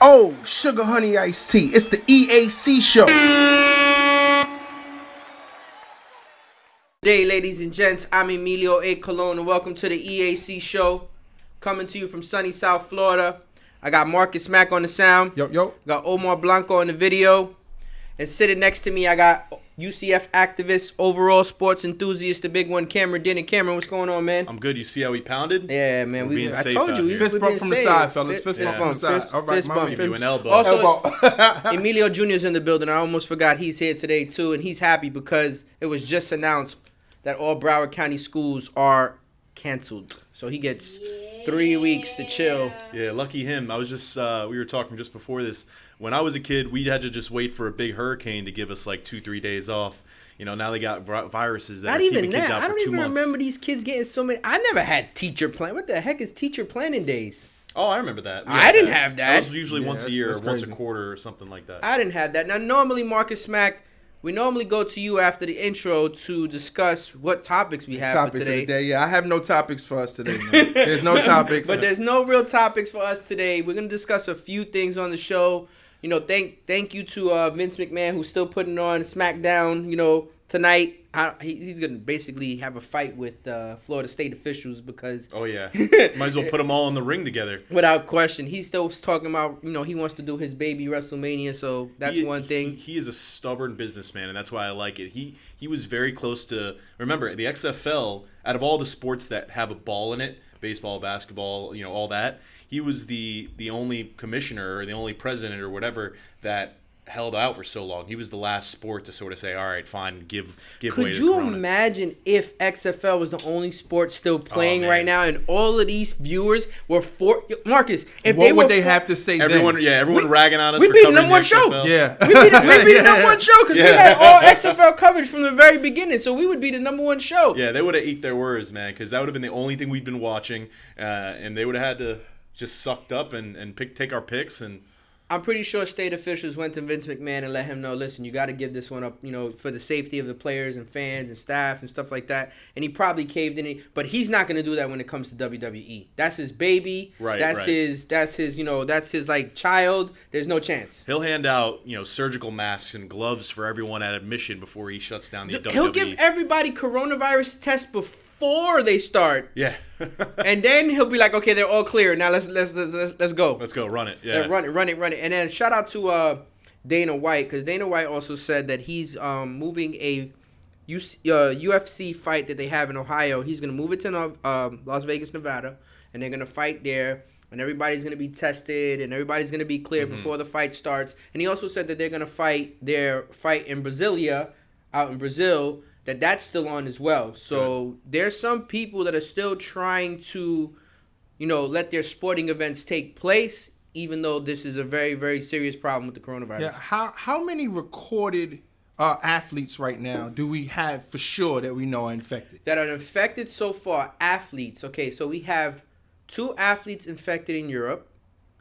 Oh, sugar honey iced tea. It's the EAC show. Good day, ladies and gents. I'm Emilio A. Colon, and welcome to the EAC show. Coming to you from sunny South Florida. I got Marcus Mack on the sound. Yo. Got Omar Blanco on the video. And sitting next to me, I got UCF activist, overall sports enthusiast, the big one, Cameron Denny. Cameron, what's going on, man? I'm good. You see how we pounded? Yeah, man. I told you. Fist bump from the side, fellas. Fist bump from the side. All right, fist bump. Give you an elbow. Also, Emilio Jr.'s in the building. I almost forgot he's here today, too. And he's happy because it was just announced that all Broward County schools are canceled. So he gets 3 weeks to chill. Yeah, lucky him. I was just, we were talking just before this. When I was a kid, we had to just wait for a big hurricane to give us like 2-3 days off. You know, now they got viruses that are keeping kids out for 2 months. I don't even remember these kids getting so many. I never had teacher plan. What the heck is teacher planning days? Oh, I remember that. I didn't have that. That was usually once a year or once a quarter or something like that. I didn't have that. Now, normally, Marcus Mack, we normally go to you after the intro to discuss what topics we have for today. Of the day. Yeah, I have no topics for us today, man. There's no topics. But there's no real topics for us today. We're going to discuss a few things on the show. You know, thank you to Vince McMahon, who's still putting on SmackDown, you know, tonight. He's going to basically have a fight with Florida State officials because... Oh, yeah. Might as well put them all in the ring together. Without question. He's still talking about, you know, he wants to do his baby WrestleMania, so that's one thing. He is a stubborn businessman, and that's why I like it. He was very close to... Remember, the XFL, out of all the sports that have a ball in it, baseball, basketball, you know, all that, he was the only commissioner or the only president or whatever that held out for so long. He was the last sport to sort of say, all right, fine, give way to Could you Corona. imagine if XFL was the only sport still playing right now and all of these viewers were Marcus, if what would they have to say everyone, then? Yeah, everyone ragging on us we'd for be the covering number one the show. XFL. Yeah. We'd be the number one show because we had all XFL coverage from the very beginning, so we would be the number one show. Yeah, they would have eat their words, man, because that would have been the only thing we'd been watching, and they would have had to just sucked up and take our picks. And I'm pretty sure state officials went to Vince McMahon and let him know, listen, you got to give this one up, you know, for the safety of the players and fans and staff and stuff like that. And he probably caved in it, but he's not going to do that when it comes to WWE. That's his baby. Right. That's his, you know, that's his like child. There's no chance. He'll hand out, you know, surgical masks and gloves for everyone at admission before he shuts down the WWE. He'll give everybody coronavirus tests before they start. Yeah. And then he'll be like, okay, they're all clear. Now let's go. Let's go. Run it. Yeah. Run it. And then shout out to Dana White, because Dana White also said that he's moving a UFC fight that they have in Ohio. He's going to move it to Las Vegas, Nevada, and they're going to fight there. And everybody's going to be tested, and everybody's going to be clear before the fight starts. And he also said that they're going to fight their fight in Brasilia, out in Brazil, that's still on as well. So there's some people that are still trying to, you know, let their sporting events take place, even though this is a very, very serious problem with the coronavirus. Yeah. How many recorded athletes right now do we have for sure that we know are infected? That are infected so far, athletes. Okay, so we have 2 athletes infected in Europe.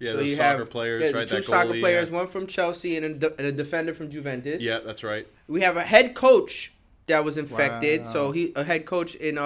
Yeah, so those soccer players, right? 2 that soccer goalie, players, one from Chelsea and a defender from Juventus. Yeah, that's right. We have a head coach that was infected. Wow. So a head coach in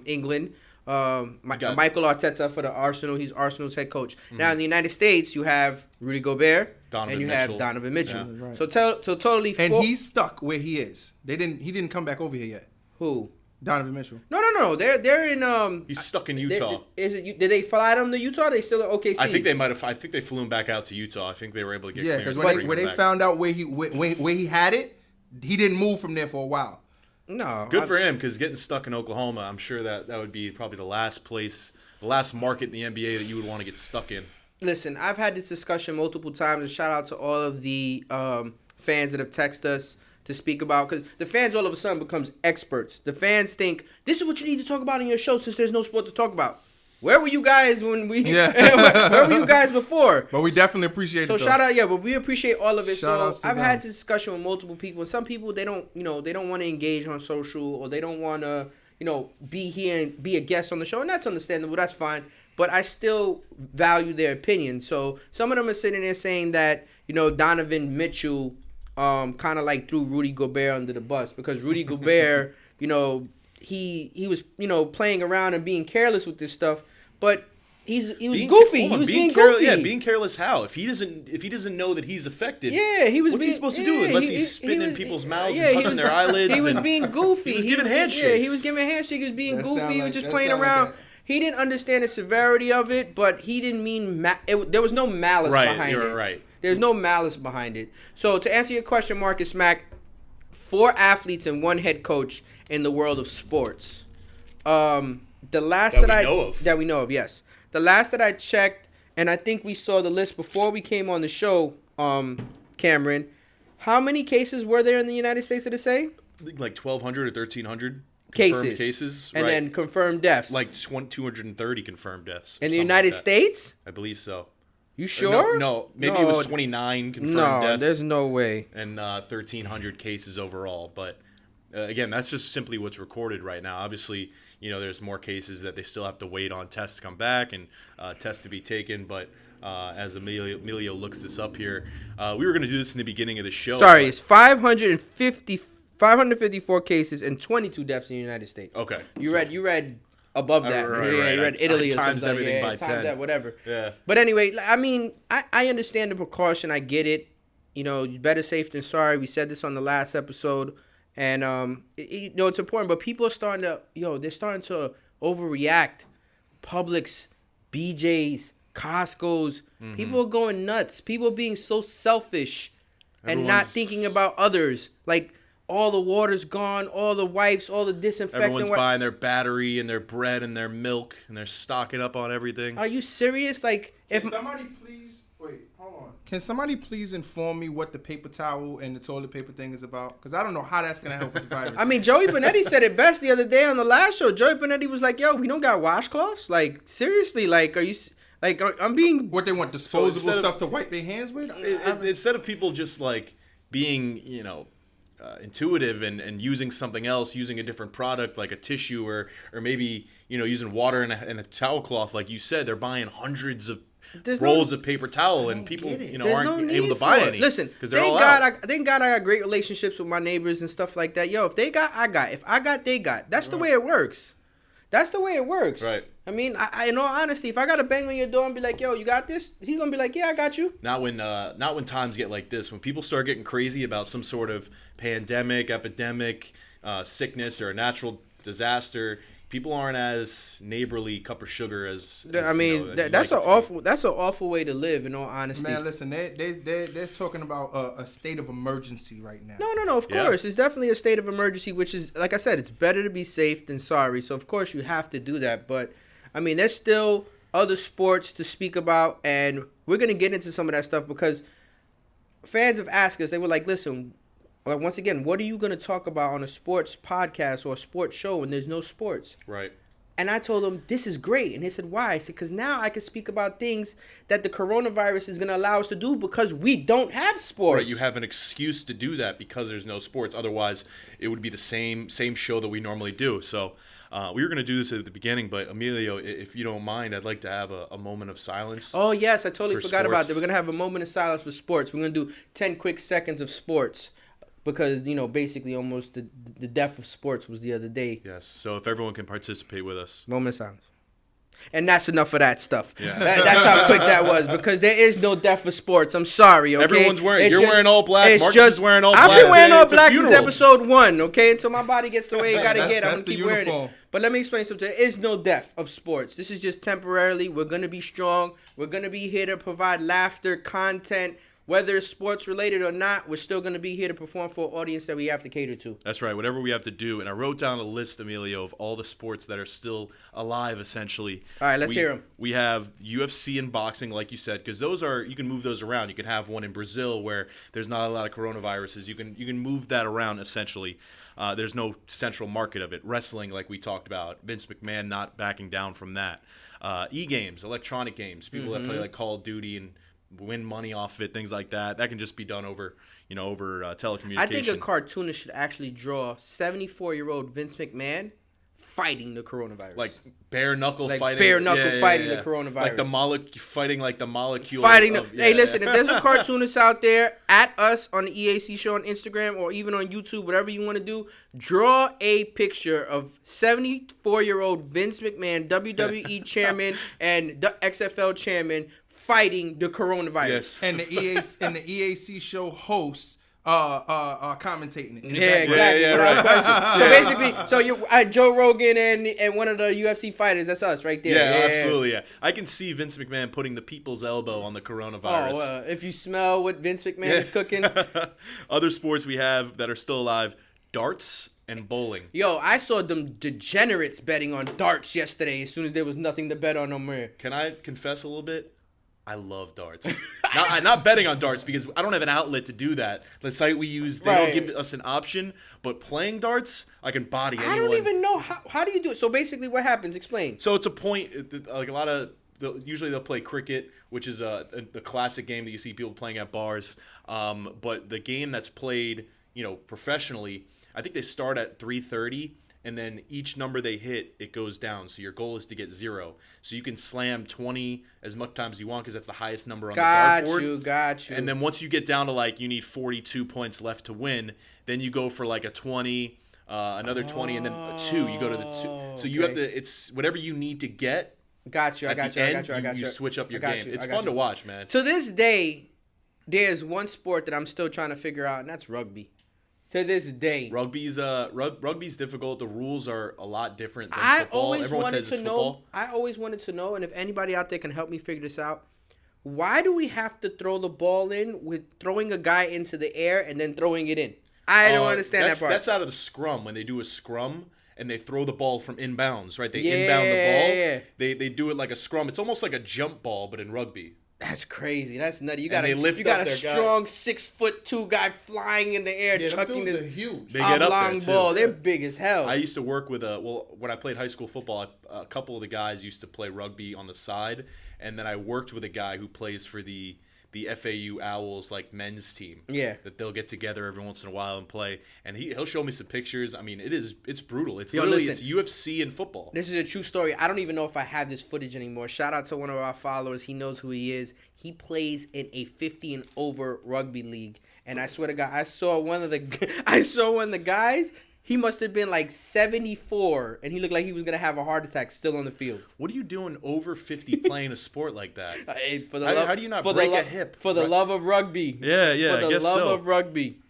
England, Michael Arteta for the Arsenal. He's Arsenal's head coach. Now in the United States, you have Rudy Gobert have Donovan Mitchell. Yeah, right. So totally. And he's stuck where he is. He didn't come back over here yet. Who? Donovan Mitchell. No. They're in. He's stuck in Utah. Did they fly them to Utah? They still in OKC? I think they might have. I think they flew him back out to Utah. I think they were able to get. Yeah, because when they found out where he had it, he didn't move from there for a while. No. Good for him, because getting stuck in Oklahoma, I'm sure that would be probably the last market in the NBA that you would want to get stuck in. Listen, I've had this discussion multiple times, and shout out to all of the fans that have texted us to speak about, because the fans all of a sudden becomes experts. The fans think, this is what you need to talk about in your show since there's no sport to talk about. Where were you guys when we? Yeah. Where were you guys before? But we definitely appreciate it. So shout out, but we appreciate all of it. Shout so I've had this discussion with multiple people, and some people they don't want to engage on social, or they don't want to, be here and be a guest on the show, and that's understandable. That's fine. But I still value their opinion. So some of them are sitting there saying that Donovan Mitchell kind of like threw Rudy Gobert under the bus, because Rudy Gobert, he was playing around and being careless with this stuff, but he was goofy. He was being goofy. Yeah, being careless. How? If he doesn't know that he's affected. Yeah, he was. What's he supposed to do unless he's spitting in people's mouths and touching their eyelids? He was being goofy. He was giving handshakes. Yeah, he was giving handshakes. He was being goofy. He was just playing around. He didn't understand the severity of it, but he didn't mean there was no malice behind it. Right. There's no malice behind it. So to answer your question, Marcus Mack, 4 athletes and 1 head coach in the world of sports. The last that we know of, yes. The last that I checked, and I think we saw the list before we came on the show, Cameron. How many cases were there in the United States, did it say? Like 1,200 or 1,300 confirmed cases. And then confirmed deaths. Like 230 confirmed deaths. In the United States? I believe so. You sure? No, maybe it was 29 confirmed deaths. No, there's no way. And 1,300 cases overall. But again, that's just simply what's recorded right now. Obviously, there's more cases that they still have to wait on tests to come back and tests to be taken. But as Emilio looks this up here, we were going to do this in the beginning of the show. Sorry, it's 554 cases and 22 deaths in the United States. Okay. You read above that. Right. You read Italy or something. Times everything by 10. Times that, whatever. Yeah. But anyway, I mean, I understand the precaution. I get it. Better safe than sorry. We said this on the last episode. And, it's important. But people are starting to, they're starting to overreact. Publix, BJ's, Costco's. Mm-hmm. People are going nuts. People are being so selfish and not thinking about others. Like, all the water's gone, all the wipes, all the disinfectant. Everyone's buying their battery and their bread and their milk, and they're stocking up on everything. Are you serious? Like, if somebody please wait, hold on. Can somebody please inform me what the paper towel and the toilet paper thing is about? Because I don't know how that's gonna help with the virus. I mean, Joey Benetti said it best the other day on the last show. Joey Benetti was like, "Yo, we don't got washcloths. Like, seriously, like, are you?" Like, I'm being... What, they want disposable stuff to wipe their hands with? Instead of people just, like, being, intuitive and using something else, using a different product like a tissue or maybe, using water and a towel cloth, like you said, they're buying hundreds of rolls of paper towel and people, aren't able to buy any. Listen, because they're all out. Thank God I got great relationships with my neighbors and stuff like that. Yo, if they got, I got. If I got, they got. That's the way it works. That's the way it works. Right. I mean, I in all honesty, if I gotta bang on your door and be like, "Yo, you got this?" He's gonna be like, "Yeah, I got you." Not when times get like this. When people start getting crazy about some sort of pandemic, epidemic, sickness, or a natural disaster, people aren't as neighborly cup of sugar as I mean, that's an awful way to live. In all honesty, man, listen, they're talking about a state of emergency right now. No. Of course, it's definitely a state of emergency, which is, like I said, it's better to be safe than sorry. So of course you have to do that. But I mean, there's still other sports to speak about, and we're gonna get into some of that stuff because fans have asked us. They were like, "Listen, like, once again, what are you going to talk about on a sports podcast or a sports show when there's no sports?" Right. And I told them, this is great. And they said, why? I said, because now I can speak about things that the coronavirus is going to allow us to do because we don't have sports. Right. You have an excuse to do that because there's no sports. Otherwise, it would be the same show that we normally do. So we were going to do this at the beginning, but Emilio, if you don't mind, I'd like to have a moment of silence. Oh, yes. I totally forgot about that. We're going to have a moment of silence for sports. We're going to do 10 quick seconds of sports. Because, basically almost the death of sports was the other day. Yes, so if everyone can participate with us. Moment of silence. And that's enough of that stuff. Yeah. That's how quick that was. Because there is no death for sports. I'm sorry, okay? Everyone's wearing... You're wearing all black. Marcus is wearing all black. I've been wearing all black since episode 1, okay? Until my body gets the way it got to get. I'm going to keep wearing it. But let me explain something. There is no death of sports. This is just temporarily. We're going to be strong. We're going to be here to provide laughter, content. Whether it's sports related or not, we're still going to be here to perform for an audience that we have to cater to. That's right, whatever we have to do. And I wrote down a list, Emilio, of all the sports that are still alive, essentially. All right, let's hear them. We have UFC and boxing, like you said, because those are, you can move those around. You can have one in Brazil where there's not a lot of coronaviruses. You can move that around, essentially. There's no central market of it. Wrestling, like we talked about. Vince McMahon not backing down from that. E-games, electronic games, people that play like Call of Duty and win money off of it, things like that. That can just be done over telecommunication. I think a cartoonist should actually draw 74-year-old Vince McMahon fighting the coronavirus. Like bare knuckle fighting. Bare knuckle fighting the coronavirus. Like fighting like the molecule. Hey, listen, if there's a cartoonist out there, at us on the EAC show on Instagram or even on YouTube, whatever you want to do, draw a picture of 74-year-old Vince McMahon, WWE chairman and the XFL chairman fighting the coronavirus. Yes. And the EAC show hosts commentating it. Yeah, exactly. Yeah, right. So basically, so you Joe Rogan and one of the UFC fighters, that's us right there. Yeah, absolutely. Yeah, I can see Vince McMahon putting the people's elbow on the coronavirus. Oh, if you smell what Vince McMahon is cooking. Other sports we have that are still alive: darts and bowling. Yo, I saw them degenerates betting on darts yesterday. As soon as there was nothing to bet on no more. Can I confess a little bit? I love darts. not betting on darts because I don't have an outlet to do that. The site we use, they don't give us an option. But playing darts, I can body anyone. I don't even know how do you do it. So basically, what happens? Explain. So it's a point. Like a lot of usually they'll play cricket, which is the classic game that you see people playing at bars. But the game that's played, professionally, I think they start at 3:30. And then each number they hit, it goes down. So your goal is to get 0. So you can slam 20 as much times as you want because that's the highest number on the dartboard. Got you. And then once you get down to you need 42 points left to win, then you go for a 20, another 20, and then a 2. You go to the 2. So you have to. It's whatever you need to get. Got you. I got you. You switch up your game. It's fun to watch, man. To this day, there's one sport that I'm still trying to figure out, and that's rugby. To this day, rugby's difficult. The rules are a lot different than football. Everyone says it's football. I always wanted to know, and if anybody out there can help me figure this out, why do we have to throw the ball in with throwing a guy into the air and then throwing it in? I don't understand that part. That's out of the scrum. When they do a scrum and they throw the ball from inbounds, right? They inbound the ball. Yeah. They do it like a scrum. It's almost like a jump ball, but in rugby. That's crazy. That's nutty. You got a strong 6'2" guy flying in the air, chucking this huge. They get up oblong there ball. They're big as hell. I used to work with when I played high school football, a couple of the guys used to play rugby on the side, and then I worked with a guy who plays for the FAU Owls men's team. Yeah. That they'll get together every once in a while and play, and he'll show me some pictures. I mean, it's brutal. It's it's UFC and football. This is a true story. I don't even know if I have this footage anymore. Shout out to one of our followers. He knows who he is. He plays in a 50 and over rugby league, and I swear to God, I saw one of the guys. He must have been 74, and he looked like he was going to have a heart attack still on the field. What are you doing over 50 playing a sport like that? How do you not break a hip? For the love of rugby. Yeah, For the love of rugby.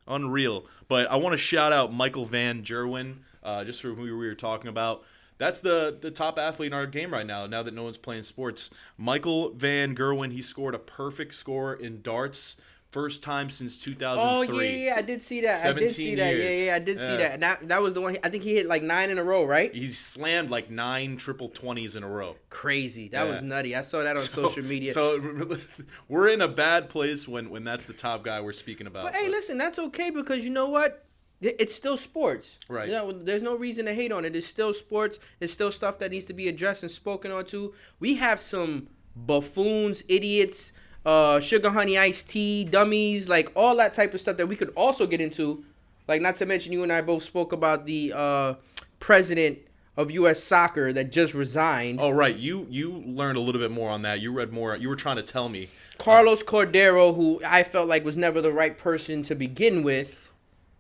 Unreal. But I want to shout out Michael Van Gerwen, just for who we were talking about. That's the top athlete in our game right now that no one's playing sports. Michael Van Gerwen, he scored a perfect score in darts. First time since 2003. Oh, yeah, I did see that. 17 years. Yeah, I did see that. And that was the one, I think he hit 9 in a row, right? He slammed 9 triple 20s in a row. Crazy. That was nutty. I saw that on social media. So we're in a bad place when that's the top guy we're speaking about. But hey, listen, that's okay because you know what? It's still sports. Right. There's no reason to hate on it. It's still sports. It's still stuff that needs to be addressed and spoken on to. We have some buffoons, idiots, sugar honey iced tea, dummies, all that type of stuff that we could also get into. Not to mention you and I both spoke about the president of U.S. Soccer that just resigned. Oh, right. You learned a little bit more on that. You read more. You were trying to tell me. Carlos Cordero, who I felt was never the right person to begin with,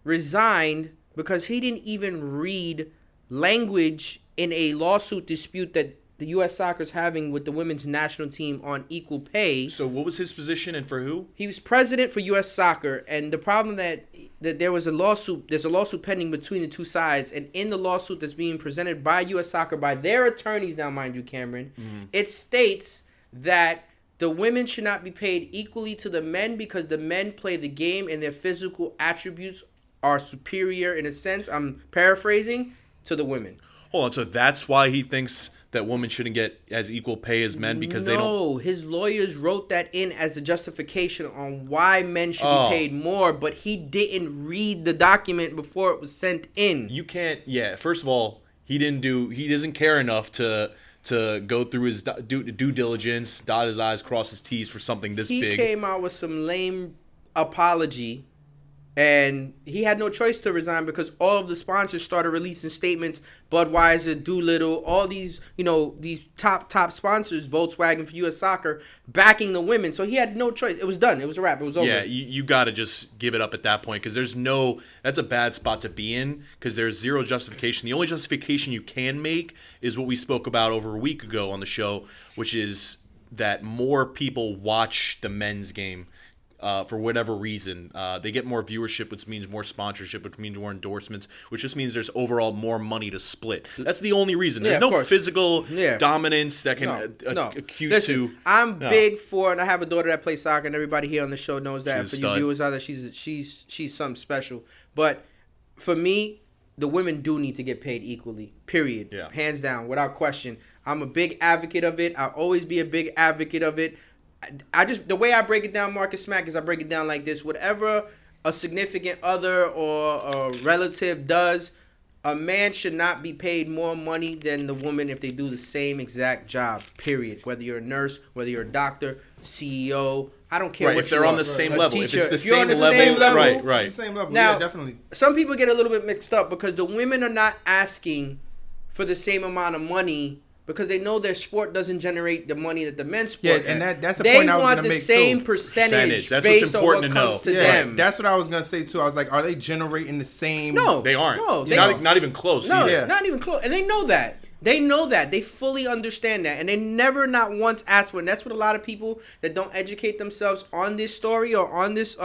resigned because he didn't even read language in a lawsuit dispute that the U.S. Soccer's having with the women's national team on equal pay. So what was his position and for who? He was president for U.S. Soccer, and the problem that there was there's a lawsuit pending between the two sides, and in the lawsuit that's being presented by U.S. Soccer, by their attorneys now, mind you, Cameron, it states that the women should not be paid equally to the men because the men play the game and their physical attributes are superior, in a sense, I'm paraphrasing, to the women. Hold on, so that's why he thinks that women shouldn't get as equal pay as men because they don't... No, his lawyers wrote that in as a justification on why men should be paid more, but he didn't read the document before it was sent in. You can't... Yeah, first of all, he doesn't care enough to go through his due diligence, dot his I's, cross his T's for something this big. He came out with some lame apology And he had no choice to resign because all of the sponsors started releasing statements. Budweiser, Doolittle, all these, these top sponsors, Volkswagen for U.S. Soccer, backing the women. So he had no choice. It was done. It was a wrap. It was over. Yeah, you got to just give it up at that point because that's a bad spot to be in because there's zero justification. The only justification you can make is what we spoke about over a week ago on the show, which is that more people watch the men's game. For whatever reason, they get more viewership, which means more sponsorship, which means more endorsements, which just means there's overall more money to split. That's the only reason. There's no physical dominance that can acute to. I'm big for, and I have a daughter that plays soccer, and everybody here on the show knows that. For you viewers out there, she's something special. But for me, the women do need to get paid equally. Period. Yeah. Hands down, without question. I'm a big advocate of it. I'll always be a big advocate of it. The way I break it down, Marcus Smack, is I break it down like this. Whatever a significant other or a relative does, a man should not be paid more money than the woman if they do the same exact job, period. Whether you're a nurse, whether you're a doctor, CEO, I don't care what if they're on the same level. Teacher. If it's the same level, right. Same level, now, definitely. Some people get a little bit mixed up because the women are not asking for the same amount of money because they know their sport doesn't generate the money that the men's sport. Yeah, and that's the point I was going to make too. They want the same percentage That's based what's important on what to comes to them. That's what I was going to say too. I was like, are they generating the same? No, they aren't. No, not even close. No, either. not even close. And they know that. They know that. They fully understand that. And they never not once ask for it. And that's what a lot of people that don't educate themselves on this story or on this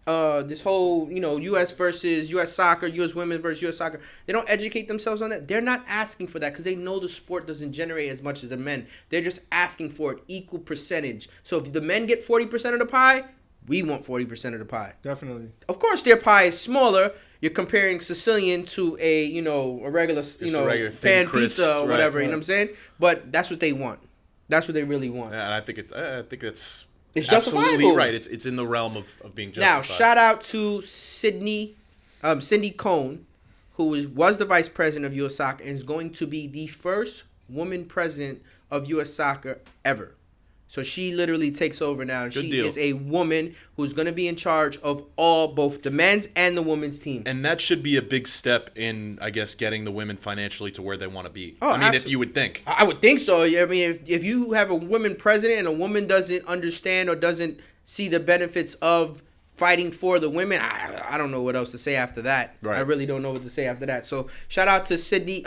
this whole, U.S. versus U.S. soccer, U.S. women versus U.S. soccer, they don't educate themselves on that. They're not asking for that because they know the sport doesn't generate as much as the men. They're just asking for an equal percentage. So if the men get 40% of the pie, we want 40% of the pie. Definitely. Of course, their pie is smaller. You're comparing Sicilian to a regular, pan pizza or whatever. Right. You know what I'm saying? But that's what they want. That's what they really want. Yeah, and I think that's it's absolutely justifiable. Right. It's in the realm of being justified. Now, shout out to Cindy Cohn, who was the vice president of U.S. Soccer and is going to be the first woman president of U.S. Soccer ever. So she literally takes over now. And she is a woman who's going to be in charge of both the men's and the women's team. And that should be a big step in, I guess, getting the women financially to where they want to be. Oh, if you would think. I would think so. I mean, if you have a woman president and a woman doesn't understand or doesn't see the benefits of fighting for the women, I don't know what else to say after that. Right. I really don't know what to say after that. So shout out to Cindy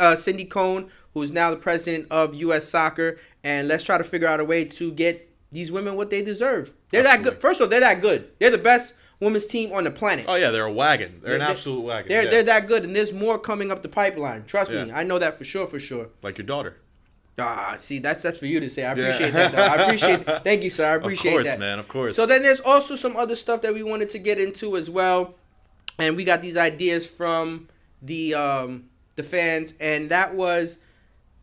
Cohn, who is now the president of U.S. Soccer. And let's try to figure out a way to get these women what they deserve. They're that good. First of all, they're that good. They're the best women's team on the planet. Oh, yeah, they're a wagon. They're an absolute wagon. They're that good, and there's more coming up the pipeline. Trust me. I know that for sure. Like your daughter. See, that's for you to say. I appreciate that, though. I appreciate that. Thank you, sir. I appreciate that. Of course, man. Of course. So then there's also some other stuff that we wanted to get into as well. And we got these ideas from the fans, and that was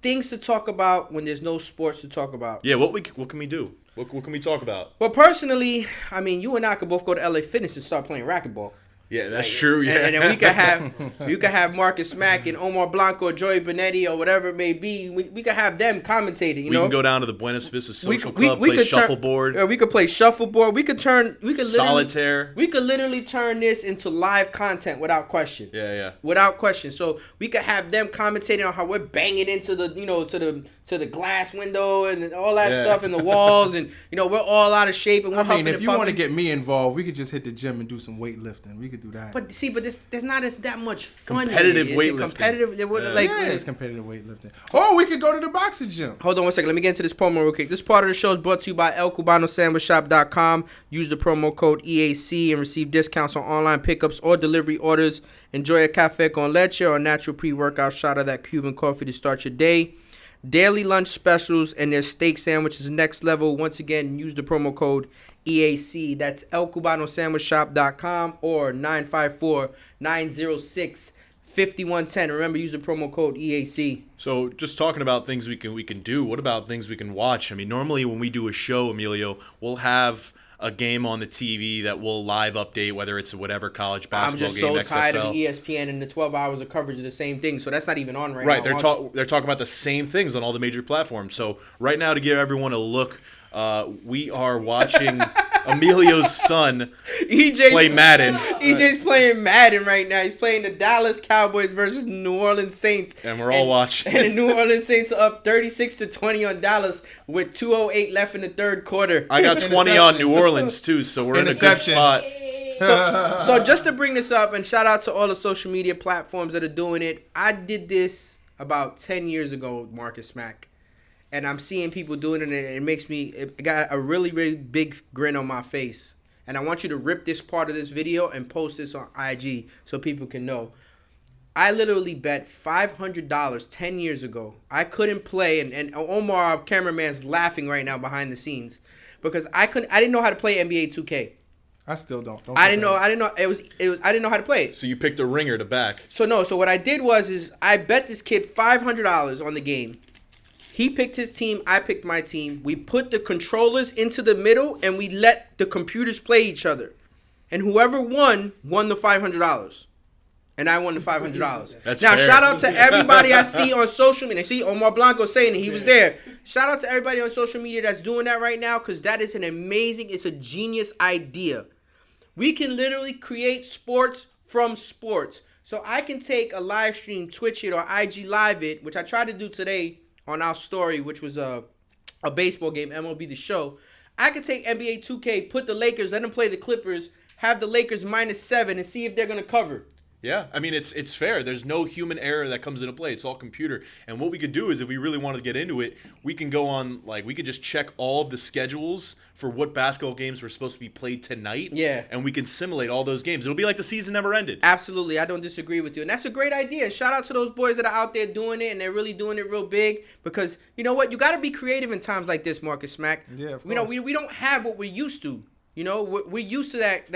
things to talk about when there's no sports to talk about. Yeah, what can we do? What can we talk about? Well, personally, I mean, you and I could both go to LA Fitness and start playing racquetball. Yeah, that's true. Yeah, and then we could have Marcus Mack and Omar Blanco or Joey Benetti or whatever it may be. We could have them commentating. We can go down to the Buenos Vista Social Club, play shuffleboard. We could play shuffleboard. We could solitaire. We could literally turn this into live content without question. Yeah. Without question. So we could have them commentating on how we're banging into the to the glass window and all that stuff and the walls and we're all out of shape and we're if you want to get me involved, we could just hit the gym and do some weightlifting. We could do that. But see, there's not that much fun. Competitive weightlifting. It's competitive weightlifting. Oh, we could go to the boxing gym. Hold on one second. Let me get into this promo real quick. This part of the show is brought to you by ElCubanoSandwichShop.com. Use the promo code EAC and receive discounts on online pickups or delivery orders. Enjoy a cafe con leche or a natural pre-workout shot of that Cuban coffee to start your day. Daily lunch specials and their steak sandwiches next level. Once again, use the promo code EAC. That's ElCubanoSandwichShop.com or 954-906-5110. Remember, use the promo code EAC. So just talking about things we can do, what about things we can watch? I mean, normally when we do a show, Emilio, we'll have a game on the TV that will live update, whether it's whatever college basketball game, XFL. I'm just so tired of the ESPN and the 12 hours of coverage of the same thing, so that's not even on right now. Right, they're talking about the same things on all the major platforms. So right now, to give everyone a look, we are watching Emilio's son EJ's play Madden. EJ's playing Madden right now. He's playing the Dallas Cowboys versus New Orleans Saints. And we're all watching. And the New Orleans Saints are up 36-20 on Dallas with 2:08 left in the third quarter. I got 20 on New Orleans, too, so we're in a good spot. So just to bring this up, and shout out to all the social media platforms that are doing it. I did this about 10 years ago, Marcus Mack. And I'm seeing people doing it, and it got a really, really big grin on my face. And I want you to rip this part of this video and post this on IG so people can know. I literally bet $500 10 years ago. I couldn't play, and Omar, our cameraman's laughing right now behind the scenes because I didn't know how to play NBA 2K. I still don't. I didn't know. I didn't know how to play it. So you picked a ringer to back. So what I did was I bet this kid $500 on the game. He picked his team. I picked my team. We put the controllers into the middle, and we let the computers play each other. And whoever won the $500. And I won the $500. That's now, fair. shout out to everybody I see on social media. I see Omar Blanco saying it. He was there. Shout out to everybody on social media that's doing that right now because that is it's a genius idea. We can literally create sports from sports. So I can take a live stream, Twitch it, or IG Live it, which I tried to do today on our story, which was a baseball game, MLB The Show. I could take NBA 2K, put the Lakers, let them play the Clippers, have the Lakers -7, and see if they're going to cover. Yeah, I mean, it's fair. There's no human error that comes into play. It's all computer. And what we could do is if we really wanted to get into it, we can go on, we could just check all of the schedules for what basketball games were supposed to be played tonight. Yeah. And we can simulate all those games. It'll be like the season never ended. Absolutely. I don't disagree with you. And that's a great idea. Shout out to those boys that are out there doing it, and they're really doing it real big because, you know what? You got to be creative in times like this, Marcus Mack. Yeah, of course. You know, we don't have what we're used to. You know, we're used to that,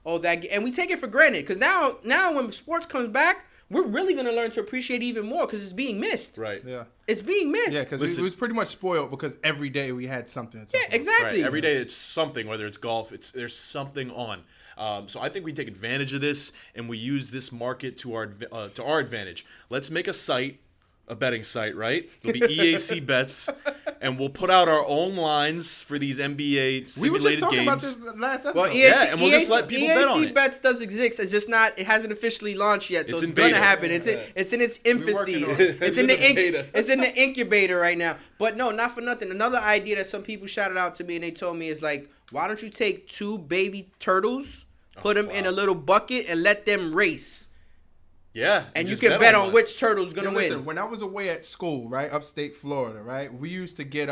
and we take it for granted because now when sports comes back, we're really going to learn to appreciate even more because it's being missed. Right. Yeah. It's being missed. Yeah, because it was pretty much spoiled because every day we had something. Yeah, exactly. Right. Every day it's something, whether it's golf, there's something on. So I think we take advantage of this and we use this market to our advantage. Let's make a site, a betting site, right? It'll be EAC bets, and we'll put out our own lines for these NBA simulated games. We were just talking about this last episode. Well, EAC, and we'll just let people bet on it. EAC bets does exist. It's just not. It hasn't officially launched yet, so it's going to happen. It's in its infancy. It's in the incubator right now. But no, not for nothing. Another idea that some people shouted out to me and they told me is like, why don't you take 2 baby turtles, put them in a little bucket, and let them race? Yeah. And you can bet on which turtle's going to win. When I was away at school, right, upstate Florida, right, we used to get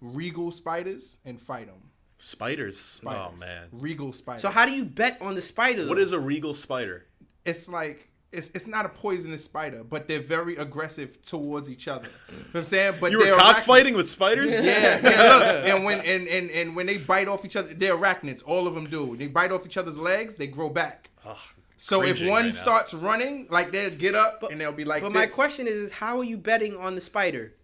regal spiders and fight them. Spiders? Oh, man. Regal spiders. So how do you bet on the spider, though? What is a regal spider? It's like, it's not a poisonous spider, but they're very aggressive towards each other. You know what I'm saying? But you were cockfighting with spiders? Yeah, look. And when they bite off each other, they're arachnids. All of them do. They bite off each other's legs, they grow back. So if one starts running, like they'll get up and they'll be like But this. my question is how are you betting on the spider?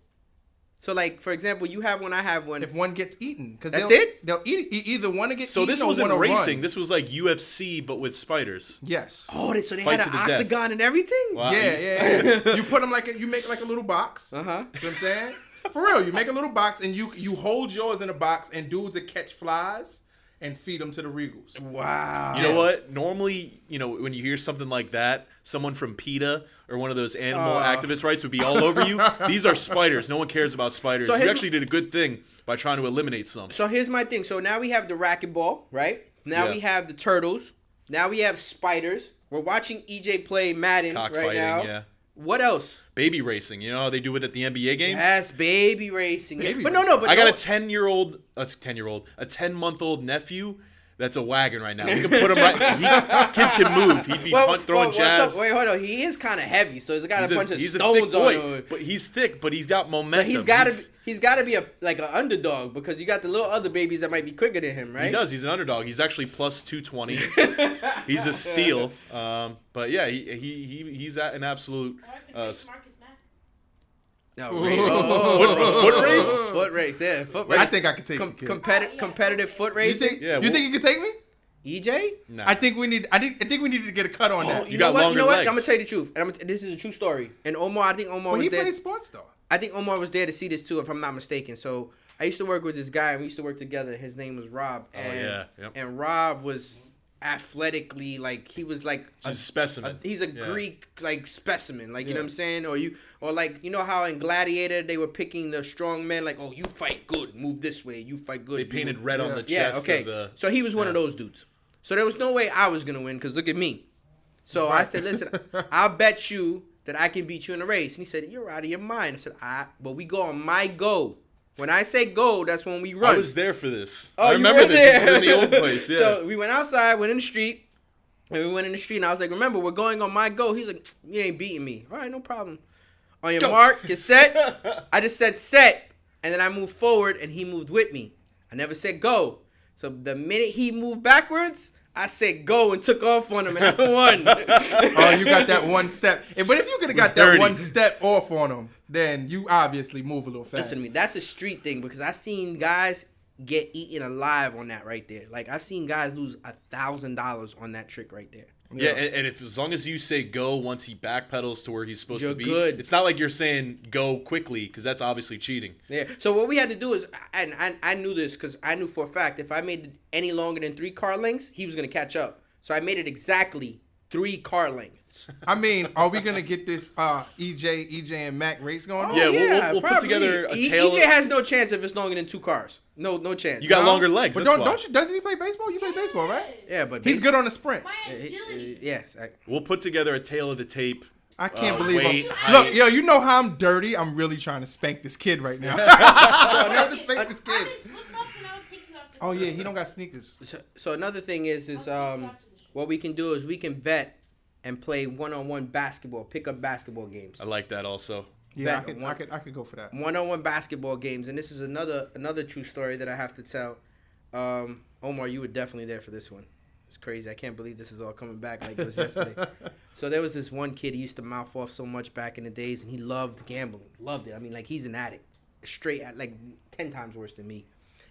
So like, for example, you have one, I have one. If one gets eaten. That's it? They'll eat either one to get so eaten this or wasn't one to racing. run. This was like UFC, but with spiders. Yes. Oh, so they Fight had an to the octagon and everything? Wow. Yeah. You put them you make like a little box. Uh-huh. You know what I'm saying? For real, you make a little box and you hold yours in a box and dudes that catch flies and feed them to the regals. Wow. You know what? Normally, when you hear something like that, someone from PETA or one of those animal activist rights would be all over you. These are spiders. No one cares about spiders. So you actually did a good thing by trying to eliminate some. So here's my thing. So now we have the racquetball, right? Now we have the turtles. Now we have spiders. We're watching EJ play Madden right now. Yeah. What else? Baby racing. You know how they do it at the NBA games? Yes, baby racing. But I got a 10-month-old nephew that's a wagon right now. We can put him right. Kid can move. He'd be throwing jabs. Wait, hold on. He is kind of heavy, so he's got a bunch of stones a thick boy, on him. but he's thick, but he's got momentum. But he's got to be an underdog because you got the little other babies that might be quicker than him, right? He does. He's an underdog. He's actually plus 220. He's a steal. But yeah, he's at an absolute. No, foot race? Foot race, yeah. Foot race. I think I could take you. Competitive foot racing. You think you could take me? EJ? No. I think we needed to get a cut on that. You got longer legs. I'm gonna tell you the truth, and this is a true story. And Omar, I think Omar was there. But he plays sports though. I think Omar was there to see this too, if I'm not mistaken. So I used to work with this guy, and we used to work together. His name was Rob. And, and Rob was athletically, like, he was like a specimen. He's a Greek, like, specimen. Like, you know what I'm saying? Or like, you know how in Gladiator they were picking the strong men, like, oh, you fight good, move this way, you fight good. They painted red on the chest. Okay. So he was one of those dudes. So there was no way I was going to win, because look at me. So I said, listen, I'll bet you that I can beat you in a race. And he said, you're out of your mind. I said, but we go on my go. When I say go, that's when we run. I was there for this. Oh, I remember this. This was in the old place. Yeah. So we went outside, went in the street, and I was like, remember, we're going on my go. He's like, you ain't beating me. All right, no problem. On your mark, get set. I just said set, and then I moved forward, and he moved with me. I never said go. So the minute he moved backwards, I said go and took off on him, and I won. Oh, you got that one step. But if you could have got that one step off on him, then you obviously move a little fast. Listen to me. That's a street thing, because I've seen guys get eaten alive on that right there. Like, I've seen guys lose $1,000 on that trick right there. Yeah, and if as long as you say go once he backpedals to where he's supposed to be, good. It's not like you're saying go quickly, because that's obviously cheating. Yeah. So what we had to do is, and I knew this because I knew for a fact if I made it any longer than 3 car lengths, he was gonna catch up. So I made it exactly 3 car lengths. I mean, are we gonna get this EJ and Mac race going on? Yeah, we'll put together a tail. EJ has no chance if it's longer than 2 cars. No chance. You got longer legs. But doesn't he play baseball? You play baseball, right? Yeah, but he's good on the sprint. Yes. We'll put together a tail of the tape. I can't believe weight, him. Look, yo, you know how I'm dirty. I'm really trying to spank this kid right now. I'm trying to spank this kid. Oh yeah, he don't got sneakers. So another thing is what we can do is we can bet and play one-on-one basketball, pick up basketball games. I like that also. Yeah, I could go for that. One-on-one basketball games, and this is another true story that I have to tell. Omar, you were definitely there for this one. It's crazy. I can't believe this is all coming back like it was yesterday. So there was this one kid, he used to mouth off so much back in the days, and he loved gambling. Loved it. I mean, like, he's an addict. Straight at, like, 10 times worse than me.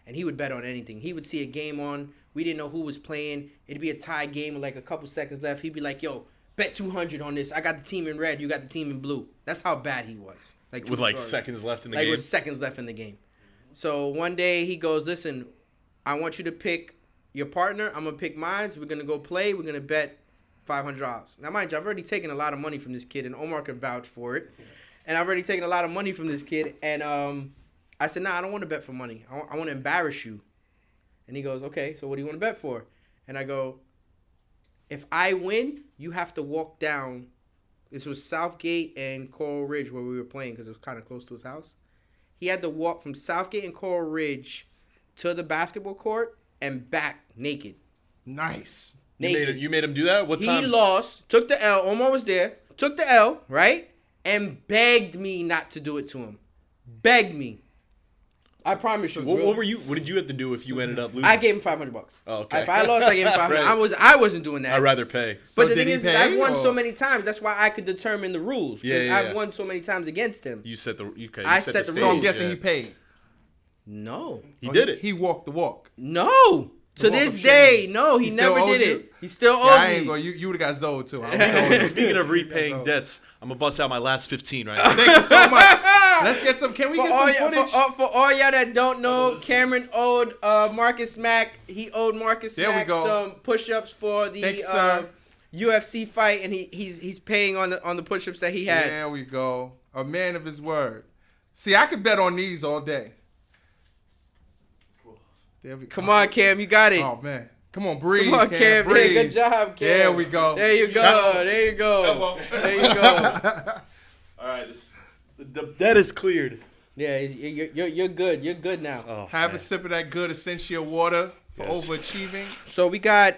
And he would bet on anything. He would see a game on. We didn't know who was playing. It'd be a tie game with, like, a couple seconds left. He'd be like, yo, bet 200 on this. I got the team in red. You got the team in blue. That's how bad he was. Like, with, like, seconds left in the game? Like, with seconds left in the game. So one day he goes, listen, I want you to pick your partner. I'm going to pick mine. We're going to go play. We're going to bet $500. Now, mind you, I've already taken a lot of money from this kid, and Omar could vouch for it. And I've already taken a lot of money from this kid. And I said, nah, I don't want to bet for money. I want to embarrass you. And he goes, okay, so what do you want to bet for? And I go, if I win, you have to walk down. This was Southgate and Coral Ridge where we were playing because it was kind of close to his house. He had to walk from Southgate and Coral Ridge to the basketball court and back naked. Nice. Naked. You made him do that? What time? He lost, took the L. Omar was there, took the L, right? And begged me not to do it to him. Begged me. I promise you. What did you have to do if you ended up losing? I gave him $500. Oh, okay. If I lost, I gave him $500. Right. I wasn't doing that. I'd rather pay. But the thing is, I've won so many times. That's why I could determine the rules. Yeah. I've won so many times against him. You set the. Okay. I set the rules. So I'm guessing he paid. No. He did it. He walked the walk. No. To this day, no, he never did it. He still owes me. You would have got Zoe too. Speaking of repaying debts, I'm gonna bust out my last 15 right now. Thank you so much. Let's get some. Can we get some footage? For all y'all that don't know, Cameron owed Marcus Mack. He owed Marcus Mack some push-ups for the UFC fight, and he's paying on the push-ups that he had. There we go. A man of his word. See, I could bet on these all day. Come on, Cam, you got it. Oh man, come on, breathe. Come on, Cam. breathe. Hey, good job, Cam. There we go. There you go. There you go. There you go. All right, the debt is cleared. Yeah, you're good. You're good now. Oh, Have a sip of that good essential water for overachieving. So we got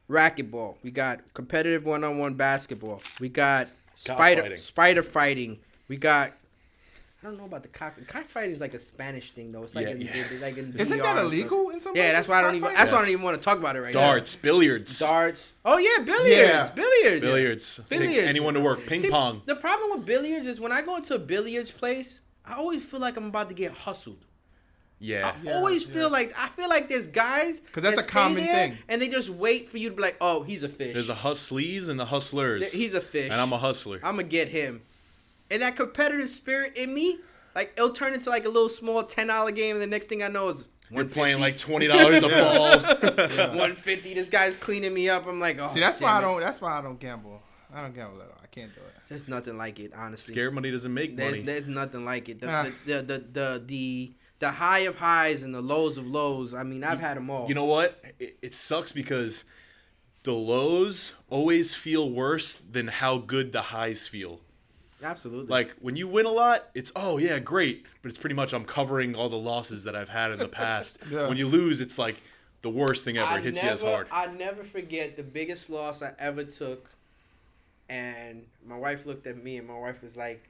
racquetball. We got competitive one-on-one basketball. We got spider fighting. We got. I don't know about the cockfighting is like a Spanish thing though. It's like like in Isn't that illegal in some places? Yeah, that's why I don't even. That's why I don't even want to talk about it right now. Darts, billiards. Oh yeah, billiards. Take anyone to work. Ping pong. The problem with billiards is when I go into a billiards place, I always feel like I'm about to get hustled. Yeah. I always feel like there's guys because that's a common thing, and they just wait for you to be like, oh, he's a fish. There's a hustlees and the hustlers. He's a fish, and I'm a hustler. I'm gonna get him. And that competitive spirit in me, Like, it'll turn into like a little small $10 game, and the next thing I know is we're playing like $20 a ball. 150. This guy's cleaning me up. I'm like, oh. See, that's why I don't. That's why I don't gamble. I don't gamble at all. I can't do it. There's nothing like it, honestly. Scared money doesn't make money. There's nothing like it. The high of highs and the lows of lows. I mean, I've had them all. You know what? It sucks because the lows always feel worse than how good the highs feel. Absolutely. Like, when you win a lot, it's, oh, yeah, great. But it's pretty much I'm covering all the losses that I've had in the past. Yeah. When you lose, it's like the worst thing ever. It hits you as hard. I never forget the biggest loss I ever took. And my wife looked at me, and my wife was like,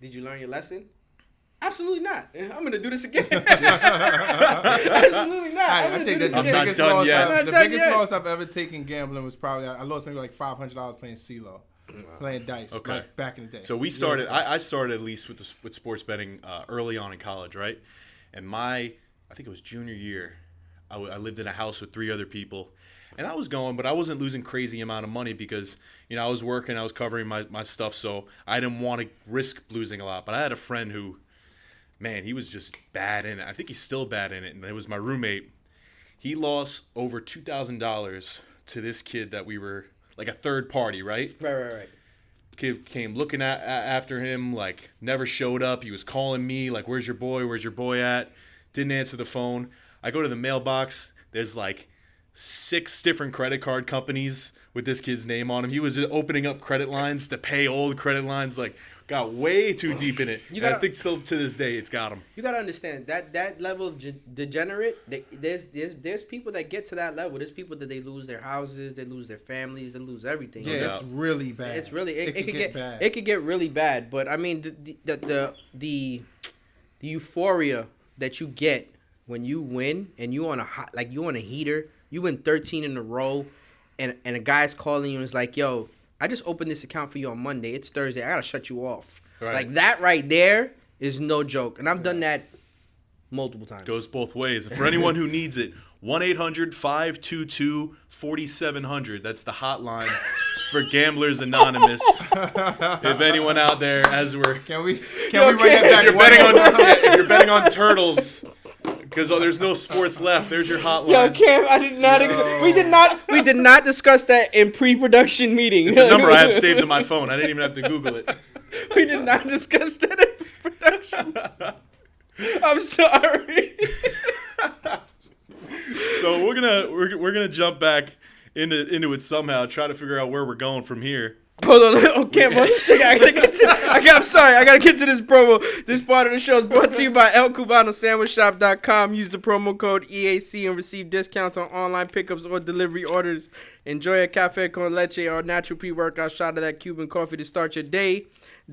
did you learn your lesson? Absolutely not. I'm going to do this again. Absolutely not. I think that the biggest loss I've ever taken gambling was probably, I lost maybe like $500 playing CeeLo. Playing dice, like back in the day. So we started. I started at least with sports betting early on in college, right? And I think it was junior year. I lived in a house with 3 other people, and I was going, but I wasn't losing crazy amount of money because I was working, I was covering my stuff, so I didn't want to risk losing a lot. But I had a friend who, man, he was just bad in it. I think he's still bad in it, and it was my roommate. He lost over $2,000 to this kid that we were. Like a third party, right? Right. Kid came looking after him, like never showed up. He was calling me, like, where's your boy at? Didn't answer the phone. I go to the mailbox. There's like 6 different credit card companies with this kid's name on them. He was opening up credit lines to pay old credit lines, like got way too deep in it. I think still to this day it's got him. You gotta understand that level of degenerate. There's people that get to that level. There's people that they lose their houses, they lose their families, they lose everything. Yeah, it's really bad. It's really it could get bad. It could get really bad. But I mean the euphoria that you get when you win and you on a heater, you win 13 in a row, and a guy's calling you and is like, yo, I just opened this account for you on Monday. It's Thursday. I got to shut you off. Right. Like, that right there is no joke. And I've done that multiple times. Goes both ways. For anyone who needs it, 1-800-522-4700. That's the hotline for Gamblers Anonymous. If anyone out there, as we're... Can we run that back? If you're betting on turtles... Because there's no sports left. There's your hotline. Yo, Cam, I did not. We did not discuss that in pre-production meeting. It's a number I have saved in my phone. I didn't even have to Google it. We did not discuss that in pre-production. I'm sorry. So we're gonna jump back into it somehow. Try to figure out where we're going from here. Hold on. Okay, I'm sorry. I gotta get to this promo. This part of the show is brought to you by ElCubanoSandwichShop.com. Use the promo code EAC and receive discounts on online pickups or delivery orders. Enjoy a cafe con leche or natural pre-workout shot of that Cuban coffee to start your day.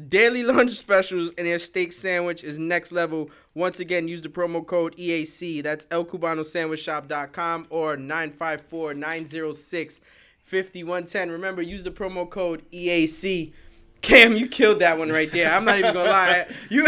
Daily lunch specials and their steak sandwich is next level. Once again, use the promo code EAC. That's ElCubanoSandwichShop.com or 954-906-5110. Remember, use the promo code EAC. Cam, you killed that one right there. I'm not even gonna lie. You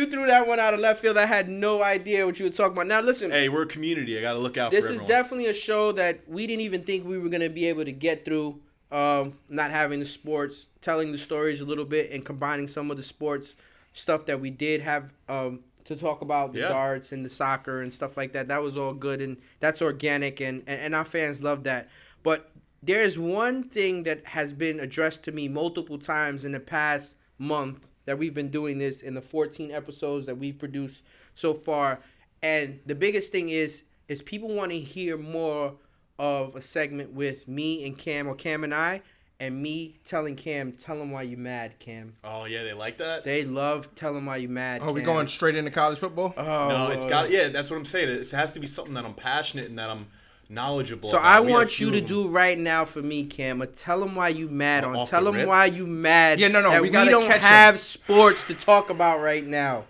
threw that one out of left field. I had no idea what you were talking about. Now listen. Hey, we're a community. I gotta look out for everyone. This is definitely a show that we didn't even think we were gonna be able to get through. Not having the sports, telling the stories a little bit, and combining some of the sports stuff that we did have to talk about, the darts and the soccer and stuff like that. That was all good, and that's organic, and our fans love that. But there's one thing that has been addressed to me multiple times in the past month that we've been doing this in the 14 episodes that we've produced so far. And the biggest thing is people want to hear more of a segment with me and Cam, or Cam and I, and me telling Cam, tell him why you mad, Cam. Oh, yeah, they like that? They love tell him why you mad, Oh, we going straight into college football? Oh. No, it's got, that's what I'm saying. It has to be something that I'm passionate and that I'm knowledgeable. So I want you to do right now for me, Cam. Tell him why you mad on. Tell him why you mad. Yeah, no, that we don't have sports to talk about right now.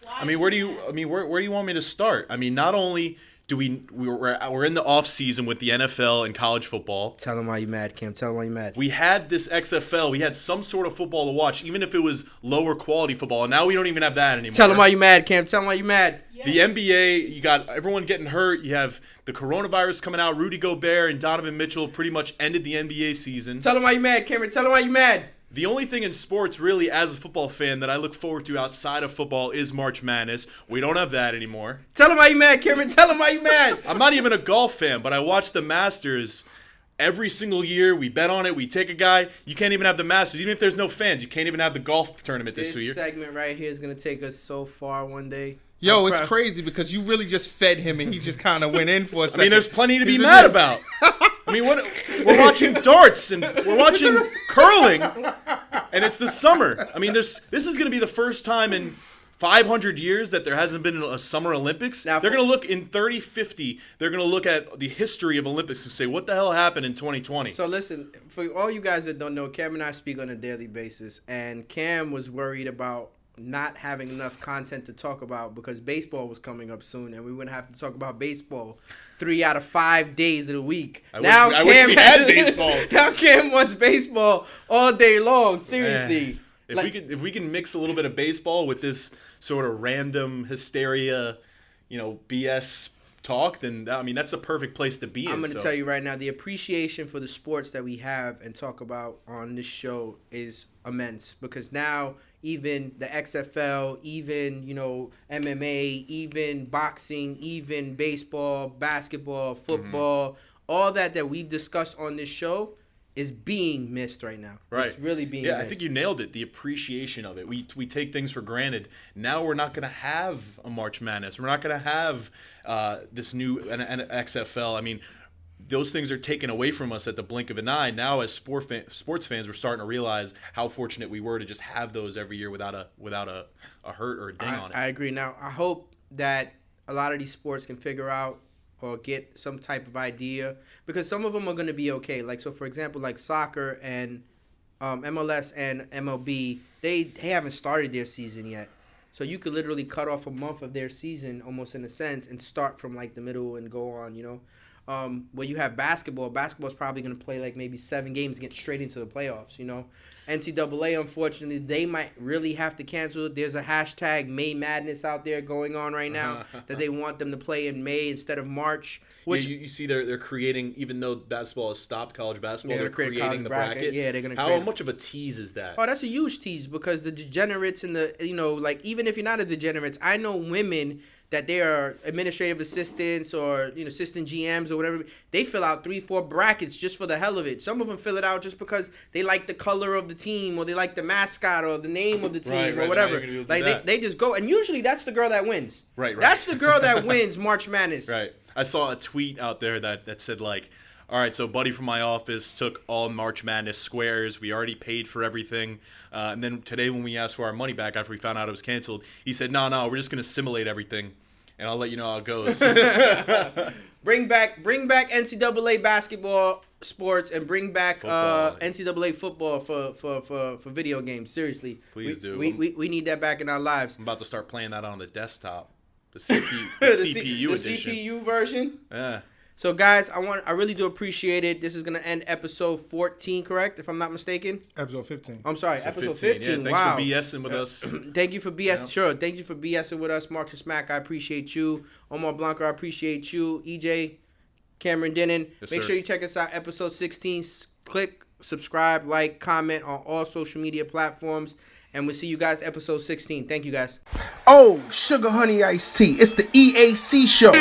I mean, where do you want me to start? I mean, not only do we're in the off season with the NFL and college football. Tell him why you mad, Cam. Tell him why you mad. We had this XFL. We had some sort of football to watch, even if it was lower quality football. And now we don't even have that anymore. Tell him why you mad, Cam. Tell him why you mad. The NBA, you got everyone getting hurt. You have the coronavirus coming out. Rudy Gobert and Donovan Mitchell pretty much ended the NBA season. Tell him why you mad, Cameron. Tell him why you mad. The only thing in sports, really, as a football fan, that I look forward to outside of football is March Madness. We don't have that anymore. Tell him why you mad, Cameron. Tell him why you mad. I'm not even a golf fan, but I watch the Masters every single year. We bet on it. We take a guy. You can't even have the Masters. Even if there's no fans, you can't even have the golf tournament this year. This segment right here is going to take us so far one day. Yo, it's crazy because you really just fed him and he just kind of went in for a second. I mean, there's plenty to be mad about. I mean, we're watching darts and we're watching curling, and it's the summer. I mean, this is going to be the first time in 500 years that there hasn't been a Summer Olympics. Now, they're going to look in 3050. They're going to look at the history of Olympics and say, what the hell happened in 2020? So listen, for all you guys that don't know, Cam and I speak on a daily basis, and Cam was worried about not having enough content to talk about because baseball was coming up soon, and we wouldn't have to talk about baseball 3 out of 5 days of the week. I wish we had baseball. Now Cam wants baseball all day long. Seriously. If we can mix a little bit of baseball with this sort of random hysteria, BS talk, then that's the perfect place to be in. I'm going to tell you right now, the appreciation for the sports that we have and talk about on this show is immense, because now even the XFL, even, MMA, even boxing, even baseball, basketball, football, all that we've discussed on this show is being missed right now. Right. It's really being missed. I think you nailed it. The appreciation of it. We take things for granted. Now we're not going to have a March Madness. We're not going to have this new XFL. I mean, those things are taken away from us at the blink of an eye. Now, as sports fans, we're starting to realize how fortunate we were to just have those every year without a hurt or a ding on it. I agree. Now, I hope that a lot of these sports can figure out or get some type of idea, because some of them are going to be okay. Like, so for example, like soccer and MLS and MLB, they haven't started their season yet. So you could literally cut off a month of their season, almost in a sense, and start from like the middle and go on, Where you have basketball's probably going to play like maybe 7 games, get straight into the playoffs, NCAA, unfortunately, they might really have to cancel it. There's a hashtag May Madness out there going on right now that they want them to play in May instead of March. Which you see they're creating, even though basketball has stopped, college basketball, they're creating the bracket. Yeah, they're going to create. How much of a tease is that? Oh, that's a huge tease, because the degenerates and the, even if you're not a degenerate, I know women that they are administrative assistants or assistant GMs or whatever. They fill out 3-4 brackets just for the hell of it. Some of them fill it out just because they like the color of the team or they like the mascot or the name of the team or whatever. Like they just go, and usually that's the girl that wins. Right. That's the girl that wins March Madness. Right. I saw a tweet out there that said like, all right, so buddy from my office took all March Madness squares. We already paid for everything. And then today when we asked for our money back after we found out it was canceled, he said, no, we're just going to simulate everything, and I'll let you know how it goes. Bring back NCAA basketball sports and bring back NCAA football for video games. Seriously. Please do. We need that back in our lives. I'm about to start playing that on the desktop. The CPU edition. The CPU version? Yeah. So guys, I really do appreciate it. This is gonna end episode 14, correct? If I'm not mistaken. Episode 15. I'm sorry, episode 15. Yeah, thanks for BSing with us. Thank you for BS. Yeah. Sure. Thank you for BSing with us, Marcus Mack. I appreciate you. Omar Blanco, I appreciate you. EJ, Cameron Denon. Yes, Make sure you check us out. Episode 16. Click, subscribe, like, comment on all social media platforms. And we'll see you guys episode 16. Thank you guys. Oh, sugar honey iced tea. It's the EAC show.